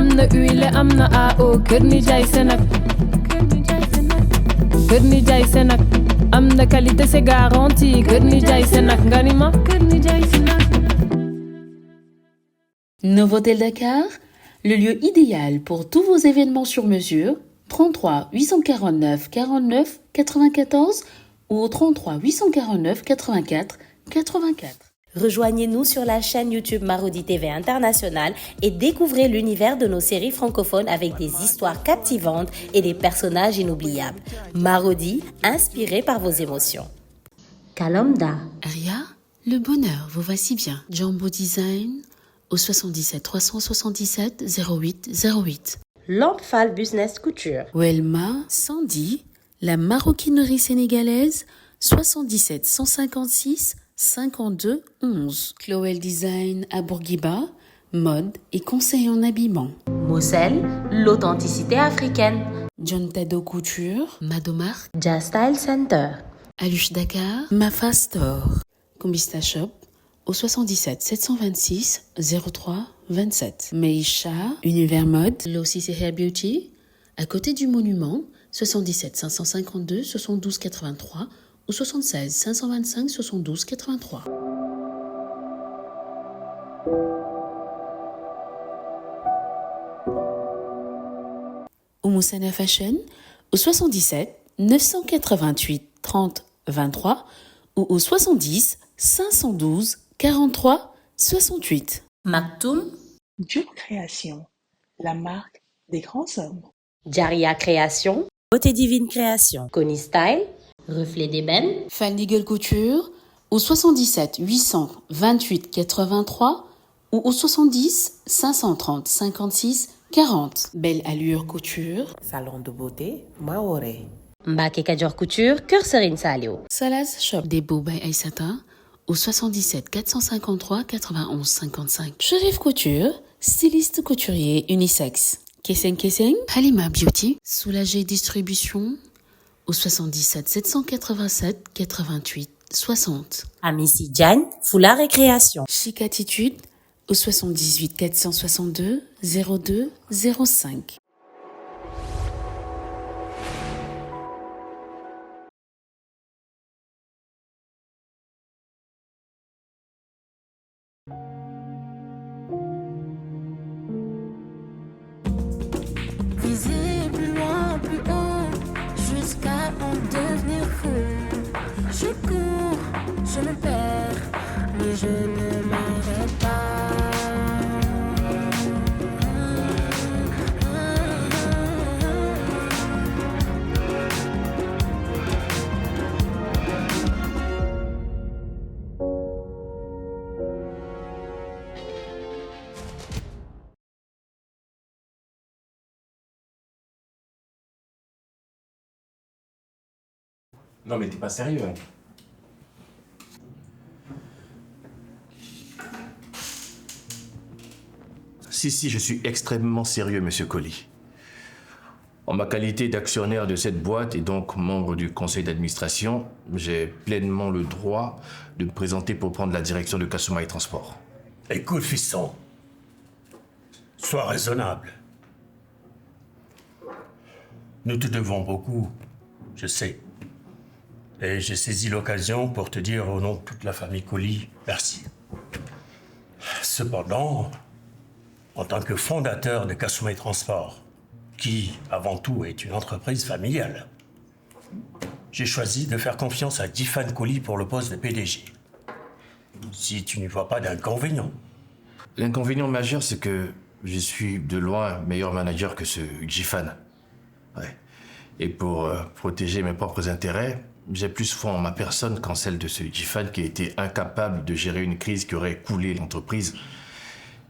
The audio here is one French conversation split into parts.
amna huile amna AO kër nijaay Senac kër nijaay Senac amna qualité c'est garanti kër nijaay Senac nga ni ma kër nijaay Senac. Novotel Dakar, le lieu idéal pour tous vos événements sur mesure. 33 849 49 94 ou 33 849 84 84. Rejoignez-nous sur la chaîne YouTube Marodi TV International et découvrez l'univers de nos séries francophones avec des histoires captivantes et des personnages inoubliables. Marodi, inspiré par vos émotions. Kalomda. Aria, le bonheur vous va si bien. Jumbo Design au 77 377 08 08. Lampfal Business Couture. Welma, Sandy, la maroquinerie sénégalaise 77 156 52 11. Chloé Design à Bourguiba, mode et conseil en habillement. Moselle, l'authenticité africaine. John Tado Couture, Madomar, Jazz Style Center. Aluche Dakar, Mafa Store. Combista Shop au 77 726 03 27. Meisha, Univers Mode, Lossis et Hair Beauty, à côté du monument, 77 552 72 83 ou 76 525 72 83. Oumoussana Fashion au 77 988 30 23 ou au 70 512 43 68. Maktoum. Dieu Création, la marque des grands hommes. Jaria Création. Beauté Divine Création. Connie Style. Reflet d'ébène. Fanny Gueule Couture au 77 828 83 ou au 70 530 56 40. Belle Allure Couture. Salon de beauté Maoré. Mbake Kadior Couture, Cœur Serine Salio. Salaz Shop des Beaux by Aïssata au 77 453 91 55. Cherif Couture, styliste couturier unisexe. Kesseng Kesseng, Halima Beauty, Soulagé Distribution au 77 787 88 60. Amici Diagne, Foulard et Création. Chic Attitude au 78 462 02 05. Viser plus loin, plus haut, jusqu'à en devenir fou. Je cours, je me perds, mais je ne m'arrête pas. Non mais t'es pas sérieux, hein. Si, je suis extrêmement sérieux, monsieur Colli. En ma qualité d'actionnaire de cette boîte et donc membre du conseil d'administration, j'ai pleinement le droit de me présenter pour prendre la direction de Kasumai Transport. Écoute, fiston, sois raisonnable. Nous te devons beaucoup, je sais. Et j'ai saisi l'occasion pour te dire au nom de toute la famille Colli, merci. Cependant, en tant que fondateur de Kasumai Transport, qui, avant tout, est une entreprise familiale, j'ai choisi de faire confiance à Jifan Colli pour le poste de PDG. Si tu n'y vois pas d'inconvénient. L'inconvénient majeur, c'est que je suis de loin meilleur manager que ce Jifan. Ouais. Et pour protéger mes propres intérêts, j'ai plus foi en ma personne qu'en celle de ce Jifan qui a été incapable de gérer une crise qui aurait coulé l'entreprise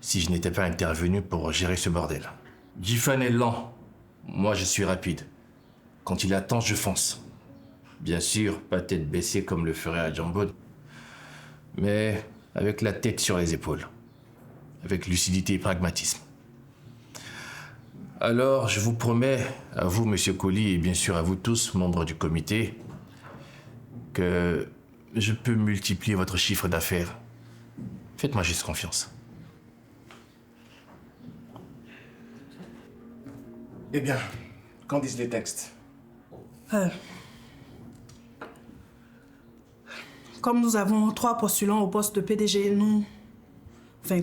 si je n'étais pas intervenu pour gérer ce bordel. Jifan est lent. Moi, je suis rapide. Quand il attend, je fonce. Bien sûr, pas tête baissée comme le ferait Adjambod, mais avec la tête sur les épaules, avec lucidité et pragmatisme. Alors, je vous promets, à vous, monsieur Colli, et bien sûr à vous tous, membres du comité, que je peux multiplier votre chiffre d'affaires. Faites-moi juste confiance. Eh bien, qu'en disent les textes? Comme nous avons 3 postulants au poste de PDG,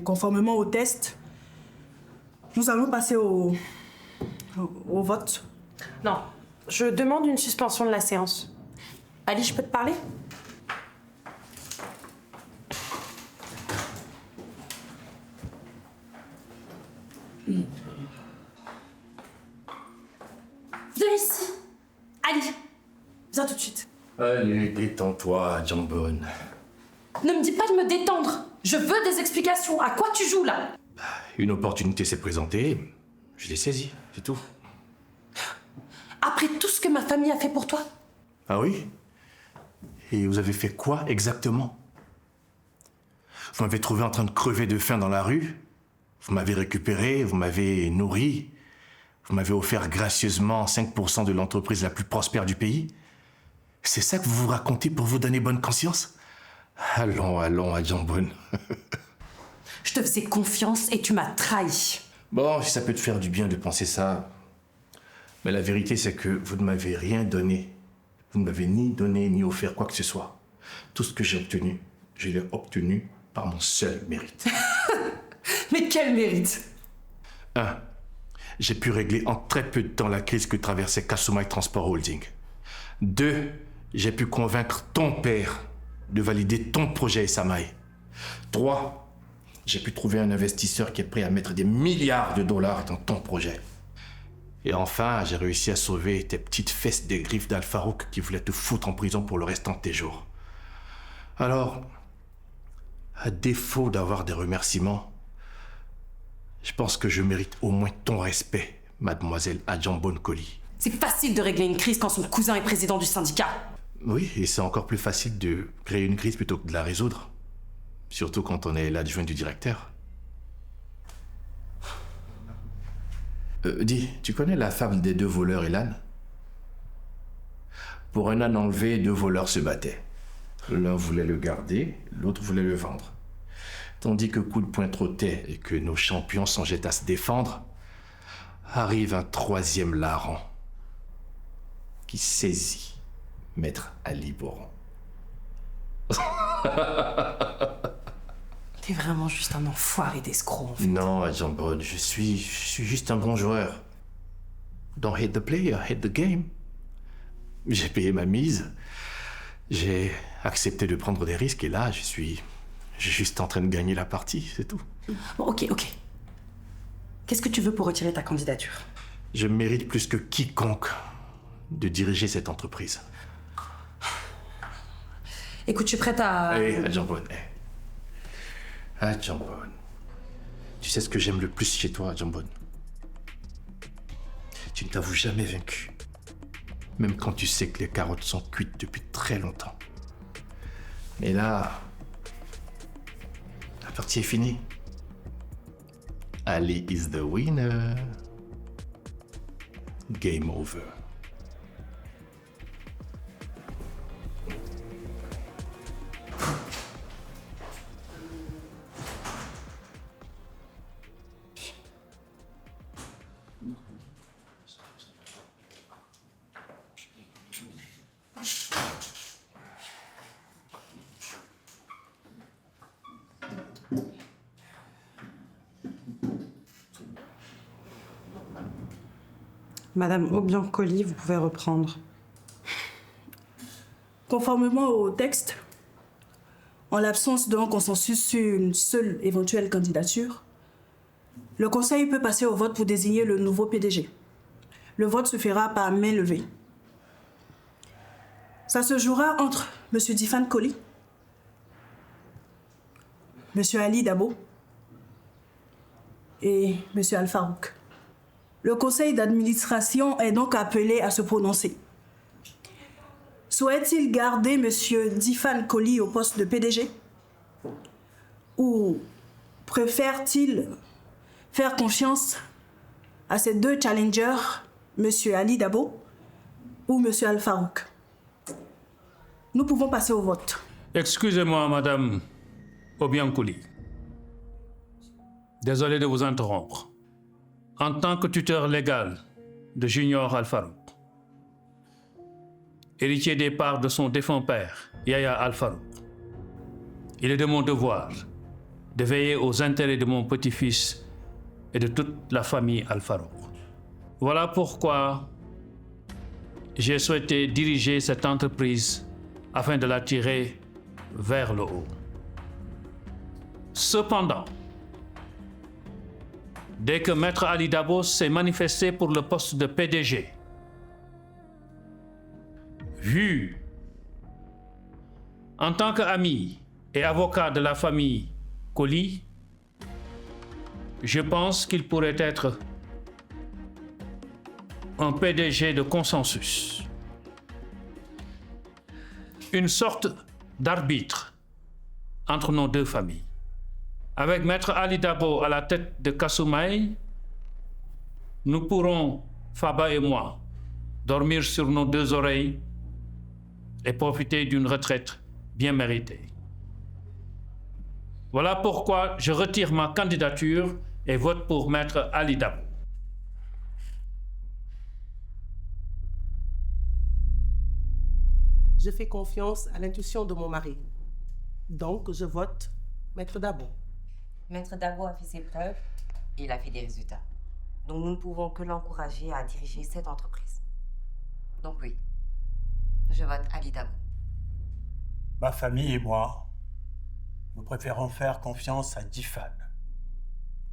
conformément au test, nous allons passer au vote. Non, je demande une suspension de la séance. Ali, je peux te parler? Viens ici. Ali, viens tout de suite. Allez, détends-toi, Jambon. Ne me dis pas de me détendre. Je veux des explications. À quoi tu joues là? Une opportunité s'est présentée, je l'ai saisie, c'est tout. Après tout ce que ma famille a fait pour toi? Ah oui? Et vous avez fait quoi exactement? Vous m'avez trouvé en train de crever de faim dans la rue, vous m'avez récupéré, vous m'avez nourri, vous m'avez offert gracieusement 5% de l'entreprise la plus prospère du pays. C'est ça que vous vous racontez pour vous donner bonne conscience? Allons, Adjambon. Je te faisais confiance et tu m'as trahi. Bon, si ça peut te faire du bien de penser ça. Mais la vérité, c'est que vous ne m'avez rien donné. Vous ne m'avez ni donné ni offert quoi que ce soit. Tout ce que j'ai obtenu, je l'ai obtenu par mon seul mérite. Mais quel mérite? 1. J'ai pu régler en très peu de temps la crise que traversait Kasumai Transport Holding. 2. J'ai pu convaincre ton père de valider ton projet Esamae. 3. J'ai pu trouver un investisseur qui est prêt à mettre des milliards de dollars dans ton projet. Et enfin, j'ai réussi à sauver tes petites fesses des griffes d'Al-Farouk qui voulait te foutre en prison pour le restant de tes jours. Alors, à défaut d'avoir des remerciements, je pense que je mérite au moins ton respect, mademoiselle Adjambon Koli. C'est facile de régler une crise quand son cousin est président du syndicat. Oui, et c'est encore plus facile de créer une crise plutôt que de la résoudre. Surtout quand on est l'adjoint du directeur. Dis, tu connais la fable des 2 voleurs et l'âne? Pour un âne enlevé, 2 voleurs se battaient. L'un voulait le garder, l'autre voulait le vendre. Tandis que coup de poing trottait et que nos champions songeaient à se défendre, arrive un 3e larron qui saisit Maître Ali Boron. T'es vraiment juste un enfoiré d'escroc, en fait. Non, Adjambon, je suis juste un bon joueur. Don't hate the player, hate the game. J'ai payé ma mise, j'ai accepté de prendre des risques et là, je suis juste en train de gagner la partie, c'est tout. Bon, ok. Qu'est-ce que tu veux pour retirer ta candidature? Je mérite plus que quiconque de diriger cette entreprise. Écoute, je suis prête à... Hé, Adjambon, Adjambon. Tu sais ce que j'aime le plus chez toi, Adjambon? Tu ne t'avoues jamais vaincu. Même quand tu sais que les carottes sont cuites depuis très longtemps. Mais là, la partie est finie. Ali is the winner. Game over. Madame Obiancoli, vous pouvez reprendre. Conformément au texte, en l'absence d'un consensus sur une seule éventuelle candidature, le Conseil peut passer au vote pour désigner le nouveau PDG. Le vote se fera par main levée. Ça se jouera entre M. Difan Koli, M. Ali Dabo et M. Al-Farouk. Le conseil d'administration est donc appelé à se prononcer. Souhaite-t-il garder M. Difan Koli au poste de PDG? Ou préfère-t-il faire confiance à ces 2 challengers, M. Ali Dabo ou M. Al-Farouk? Nous pouvons passer au vote. Excusez-moi, Madame Obiancoli. Désolé de vous interrompre. En tant que tuteur légal de Junior Al-Farouk. Héritier des parts de son défunt père, Yahya Al-Farouk. Il est de mon devoir de veiller aux intérêts de mon petit-fils et de toute la famille Al-Farouk. Voilà pourquoi j'ai souhaité diriger cette entreprise afin de la tirer vers le haut. Cependant, dès que Maître Ali Dabo s'est manifesté pour le poste de PDG, vu en tant qu'ami et avocat de la famille Koli, je pense qu'il pourrait être un PDG de consensus. Une sorte d'arbitre entre nos deux familles. Avec Maître Ali Dabo à la tête de Kasumai, nous pourrons, Faba et moi, dormir sur nos deux oreilles et profiter d'une retraite bien méritée. Voilà pourquoi je retire ma candidature et vote pour Maître Ali Dabo. Je fais confiance à l'intuition de mon mari. Donc, je vote Maître Dabo. Maître Dabo a fait ses preuves et il a fait des résultats. Donc nous ne pouvons que l'encourager à diriger cette entreprise. Donc oui, je vote Ali Dabo. Ma famille et moi, nous préférons faire confiance à Difan,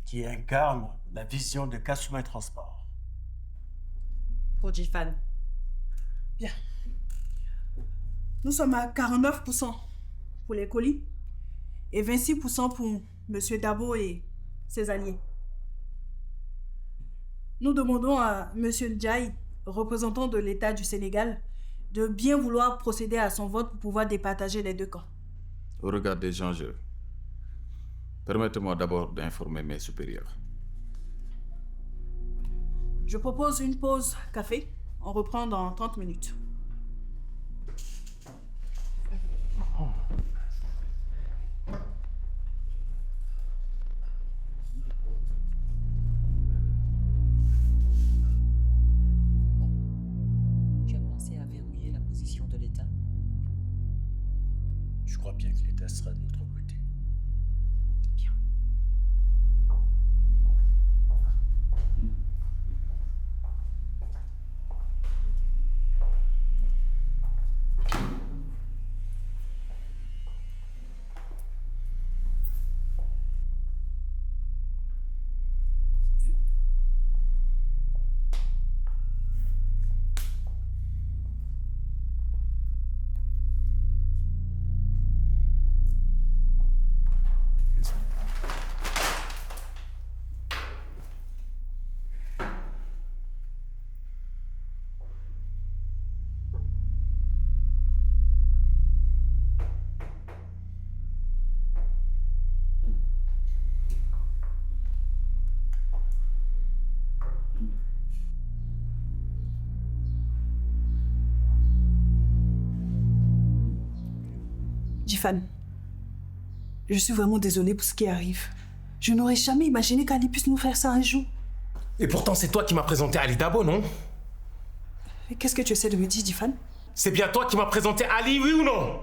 qui incarne la vision de Kasumai Transport. Pour Difan. Bien. Nous sommes à 49% pour les colis et 26% pour M. Dabo et ses alliés. Nous demandons à M. Ndiaye, représentant de l'État du Sénégal, de bien vouloir procéder à son vote pour pouvoir départager les deux camps. Au regard des enjeux, permettez-moi d'abord d'informer mes supérieurs. Je propose une pause café. On reprend dans 30 minutes. Tu as pensé à verrouiller la position de l'État? Je crois bien que l'État sera de notre côté. Bien. Difan, je suis vraiment désolée pour ce qui arrive. Je n'aurais jamais imaginé qu'Ali puisse nous faire ça un jour. Et pourtant, c'est toi qui m'as présenté Ali Dabo, non? Mais qu'est-ce que tu essaies de me dire, Difan? C'est bien toi qui m'as présenté Ali, oui ou non?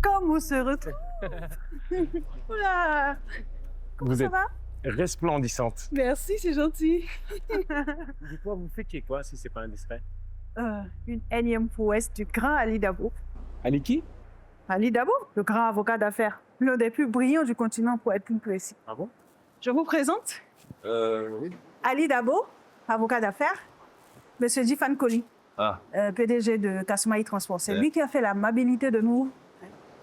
Comme on se retrouve. Oula. Comment Vous ça êtes va? resplendissante. Merci, c'est gentil. Dites-moi, vous faites quoi si c'est pas indiscret? Une énième prouesse du grand Ali Dabo. Ali qui? Ali Dabo, le grand avocat d'affaires. L'un des plus brillants du continent pour être plus précis. Ah bon? Je vous présente Oui. Ali Dabo, avocat d'affaires. Monsieur Difan Koli, Ah. PDG de Kasumai Transport. C'est Ouais. lui qui a fait l'amabilité de nous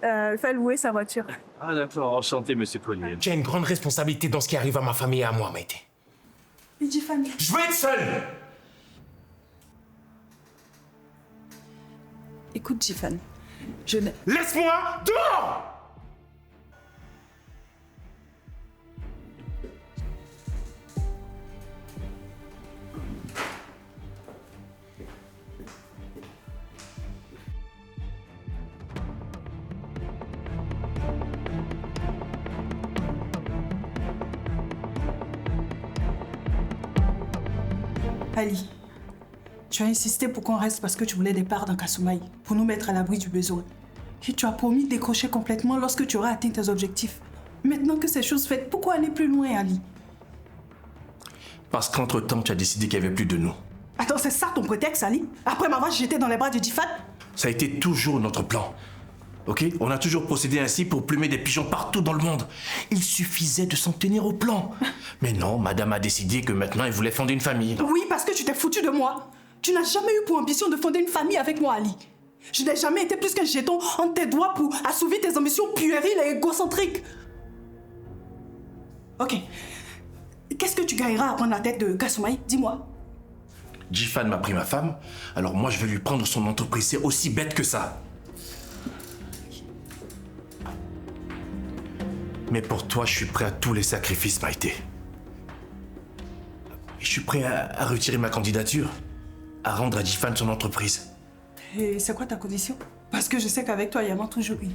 faire louer sa voiture. Ah d'accord, enchanté, monsieur Collier. Tu as une grande responsabilité dans ce qui arrive à ma famille et à moi, Maïté. Mais Difan... Je veux être seul! Écoute, Difan, je n'ai... Laisse-moi dehors! Ali, tu as insisté pour qu'on reste parce que tu voulais des parts dans Kasumai, pour nous mettre à l'abri du besoin. Et tu as promis de décrocher complètement lorsque tu auras atteint tes objectifs. Maintenant que ces choses faites, pourquoi aller plus loin, Ali? Parce qu'entre-temps, tu as décidé qu'il n'y avait plus de nous. Attends, c'est ça ton prétexte, Ali? Après m'avoir jeté dans les bras de Jifan? Ça a été toujours notre plan. Ok? On a toujours procédé ainsi pour plumer des pigeons partout dans le monde. Il suffisait de s'en tenir au plan. Mais non, madame a décidé que maintenant, elle voulait fonder une famille. Oui, parce que tu t'es foutu de moi. Tu n'as jamais eu pour ambition de fonder une famille avec moi, Ali. Je n'ai jamais été plus qu'un jeton entre tes doigts pour assouvir tes ambitions puériles et égocentriques. Ok. Qu'est-ce que tu gagneras à prendre la tête de Kasumai? Dis-moi. Jifan m'a pris ma femme, alors moi je vais lui prendre son entreprise. C'est aussi bête que ça. Mais pour toi, je suis prêt à tous les sacrifices, Maïté. Je suis prêt à retirer ma candidature, à rendre à Jifan son entreprise. Et c'est quoi ta condition? Parce que je sais qu'avec toi, il y en a toujours une.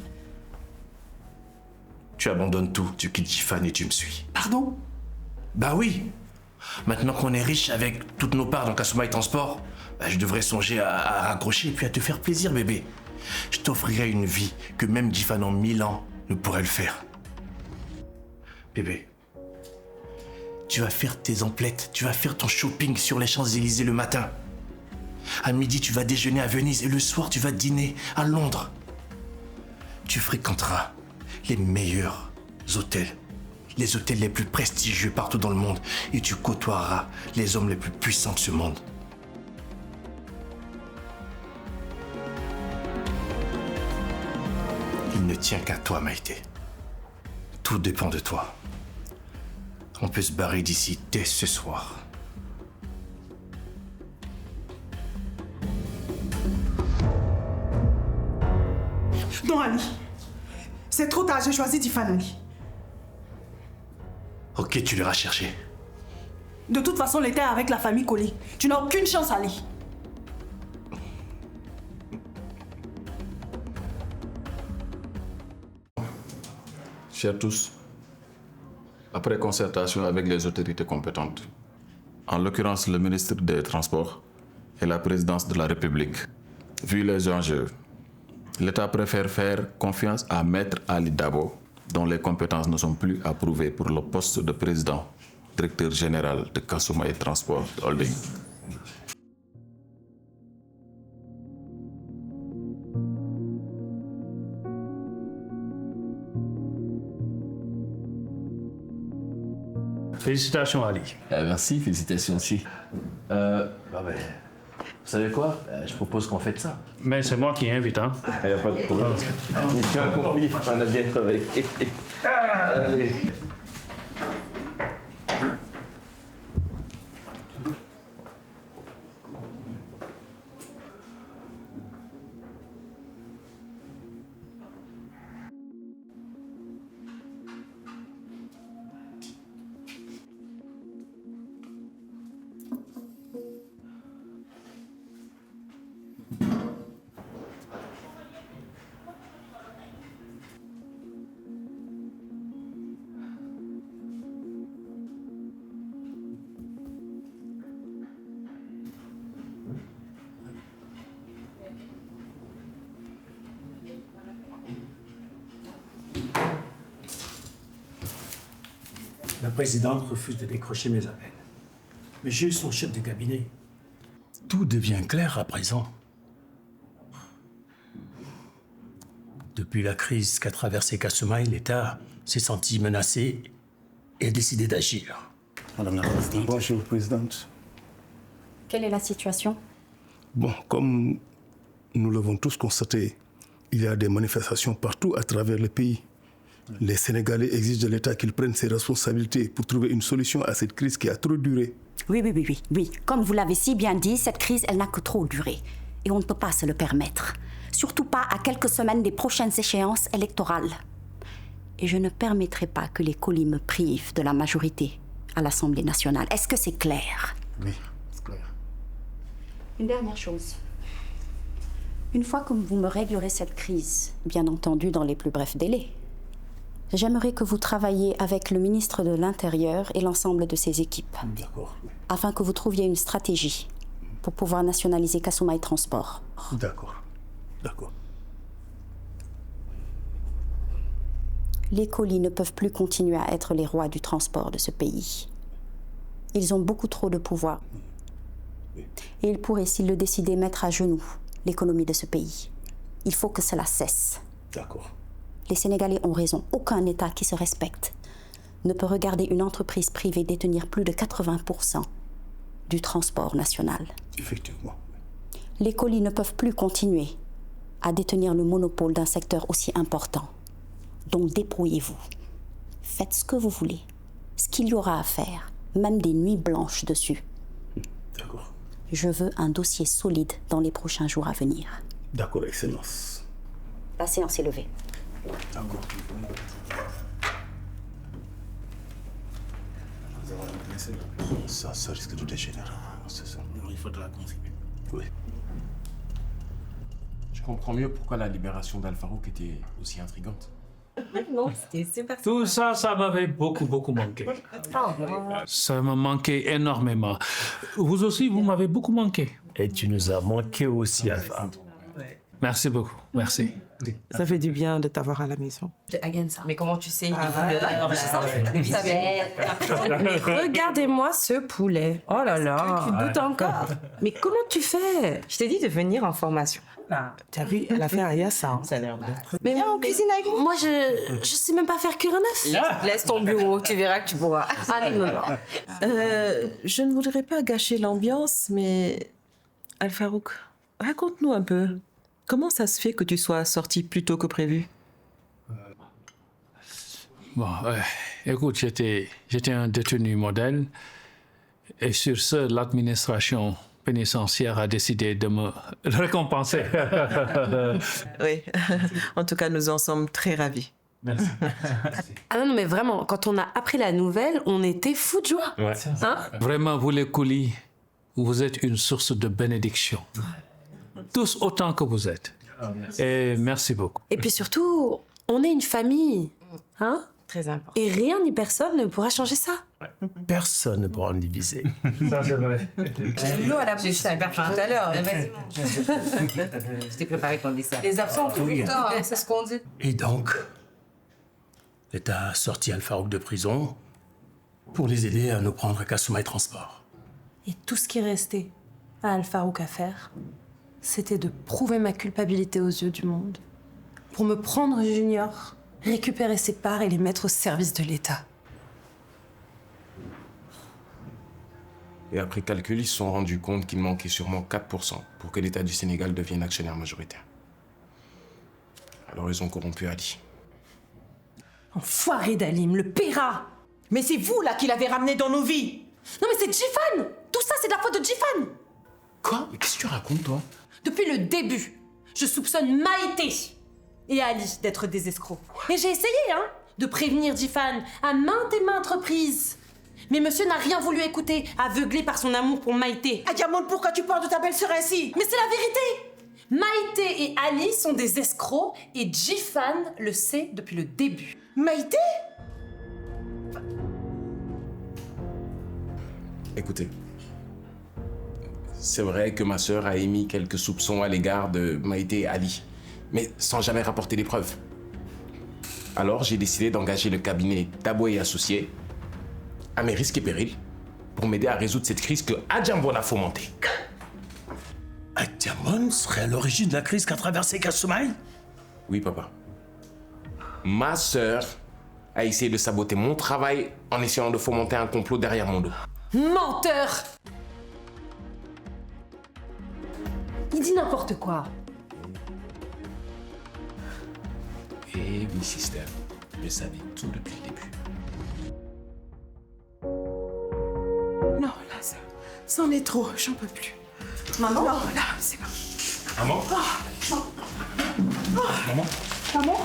Tu abandonnes tout, tu quittes Jifan et tu me suis. Pardon? Bah oui. Maintenant qu'on est riche avec toutes nos parts dans Kasumai Transport, bah je devrais songer à raccrocher et puis à te faire plaisir, bébé. Je t'offrirai une vie que même Jifan en 1000 ans ne pourrait le faire. Bébé, tu vas faire tes emplettes, tu vas faire ton shopping sur les Champs-Élysées le matin. À midi, tu vas déjeuner à Venise et le soir, tu vas dîner à Londres. Tu fréquenteras les meilleurs hôtels, les hôtels les plus prestigieux partout dans le monde et tu côtoieras les hommes les plus puissants de ce monde. Il ne tient qu'à toi, Maïté. Tout dépend de toi. On peut se barrer d'ici dès ce soir. Non, Ali. C'est trop tard, j'ai choisi Jifan, Ali. Ok, tu l'iras chercher. De toute façon, l'été avec la famille Koli. Tu n'as aucune chance, Ali. Chers tous, après concertation avec les autorités compétentes, en l'occurrence le ministre des Transports et la présidence de la République, vu les enjeux, l'État préfère faire confiance à Maître Ali Dabo, dont les compétences ne sont plus approuvées pour le poste de président, directeur général de Kasumai Transport Holding. Félicitations, Ali. Merci, félicitations aussi. Vous savez quoi? Je propose qu'on fête ça. Mais c'est moi qui invite, hein? Il n'y a pas de problème. Mission accomplie, on a bien travaillé. Allez. La présidente refuse de décrocher mes appels. Mais j'ai eu son chef de cabinet. Tout devient clair à présent. Depuis la crise qu'a traversée Kasumai, l'État s'est senti menacé et a décidé d'agir. Madame la Présidente. Bonjour, Présidente. Quelle est la situation? Bon, comme nous l'avons tous constaté, il y a des manifestations partout à travers le pays. Les Sénégalais exigent de l'État qu'il prenne ses responsabilités pour trouver une solution à cette crise qui a trop duré. Oui. Comme vous l'avez si bien dit, cette crise, elle n'a que trop duré. Et on ne peut pas se le permettre. Surtout pas à quelques semaines des prochaines échéances électorales. Et je ne permettrai pas que les colis me privent de la majorité à l'Assemblée nationale. Est-ce que c'est clair? Oui, c'est clair. Une dernière chose. Une fois que vous me réglerez cette crise, bien entendu dans les plus brefs délais, J'aimerais que vous travailliez avec le ministre de l'Intérieur et l'ensemble de ses équipes. D'accord. Afin que vous trouviez une stratégie pour pouvoir nationaliser Kasumai Transport. D'accord. D'accord. Les colis ne peuvent plus continuer à être les rois du transport de ce pays. Ils ont beaucoup trop de pouvoir. Et ils pourraient, s'ils le décidaient, mettre à genoux l'économie de ce pays. Il faut que cela cesse. D'accord. Les Sénégalais ont raison. Aucun État qui se respecte ne peut regarder une entreprise privée détenir plus de 80% du transport national. Effectivement. Les colis ne peuvent plus continuer à détenir le monopole d'un secteur aussi important. Donc débrouillez-vous. Faites ce que vous voulez. Ce qu'il y aura à faire. Même des nuits blanches dessus. D'accord. Je veux un dossier solide dans les prochains jours à venir. D'accord, Excellence. La séance est levée. D'accord. Ça risque de dégénérer. C'est ça. Il faudra confirmer. Oui. Je comprends mieux pourquoi la libération d'Al-Farouk était aussi intrigante. Non, c'était super. Tout ça, ça m'avait beaucoup manqué. Ça m'a manqué énormément. Vous aussi, vous m'avez beaucoup manqué. Et tu nous as manqué aussi, Alpha. Merci beaucoup, merci. Ça fait du bien de t'avoir à la maison. Mais comment tu sais? Regardez-moi ce poulet. Oh là là. Tu doutes encore? Mais comment tu fais? Je t'ai dit de venir en formation. T'as vu, elle a fait un yassa. Ça a l'air bien. Mais viens, on cuisine avec moi. Moi, je sais même pas faire cuire un œuf. Laisse ton bureau, tu verras que tu pourras. Ah non. Je ne voudrais pas gâcher l'ambiance, mais Al-Farouk, raconte-nous un peu. Comment ça se fait que tu sois sorti plus tôt que prévu? Bon, écoute, j'étais un détenu modèle. Et sur ce, l'administration pénitentiaire a décidé de me récompenser. Oui, en tout cas, nous en sommes très ravis. Merci. Ah non, mais vraiment, quand on a appris la nouvelle, on était fous de joie. Ouais. Hein? Vraiment, vous les colis, vous êtes une source de bénédiction. Tous autant que vous êtes. Et merci beaucoup. Et puis surtout, on est une famille. Hein? Très important. Et rien ni personne ne pourra changer ça. Personne ne pourra en diviser. Ça, c'est vrai. L'eau à la bouche, ça super faim tout à l'heure. Vas-y, je t'ai préparé qu'on dise ça. Les absents ont tout le temps, c'est ce qu'on dit. Et donc, l'État a sorti Al-Farouk de prison pour les aider à nous prendre Kasumai Transport. Et tout ce qui restait à Al-Farouk à faire, c'était de prouver ma culpabilité aux yeux du monde. Pour me prendre Junior, récupérer ses parts et les mettre au service de l'État. Et après calcul, ils se sont rendus compte qu'il manquait sûrement 4% pour que l'État du Sénégal devienne actionnaire majoritaire. Alors ils ont corrompu Ali. Enfoiré d'Alim, le paiera. Mais c'est vous, là, qui l'avez ramené dans nos vies. Non mais c'est Jifan. Tout ça, c'est de la faute de Jifan. Quoi? Mais qu'est-ce que tu racontes, toi? Depuis le début, je soupçonne Maïté et Ali d'être des escrocs. Et j'ai essayé, de prévenir Jifan à maintes et maintes reprises. Mais monsieur n'a rien voulu écouter, aveuglé par son amour pour Maïté. Ah, Diamond, pourquoi tu parles de ta belle-sœur ainsi? Mais c'est la vérité. Maïté et Ali sont des escrocs et Jifan le sait depuis le début. Maïté? Écoutez, c'est vrai que ma sœur a émis quelques soupçons à l'égard de Maïté et Ali, mais sans jamais rapporter des preuves. Alors j'ai décidé d'engager le cabinet Dabo et Associés, à mes risques et périls, pour m'aider à résoudre cette crise que Adjambo a fomentée. Adjamon serait à l'origine de la crise qu'a traversée Kasumai? Oui, papa. Ma sœur a essayé de saboter mon travail en essayant de fomenter un complot derrière mon dos. Menteur! Il dit n'importe quoi. Eh oui, sister, je savais tout depuis le début. Non, là, c'en est trop, j'en peux plus. Maman? Non, là, c'est bon. Maman? Maman? Maman? Maman?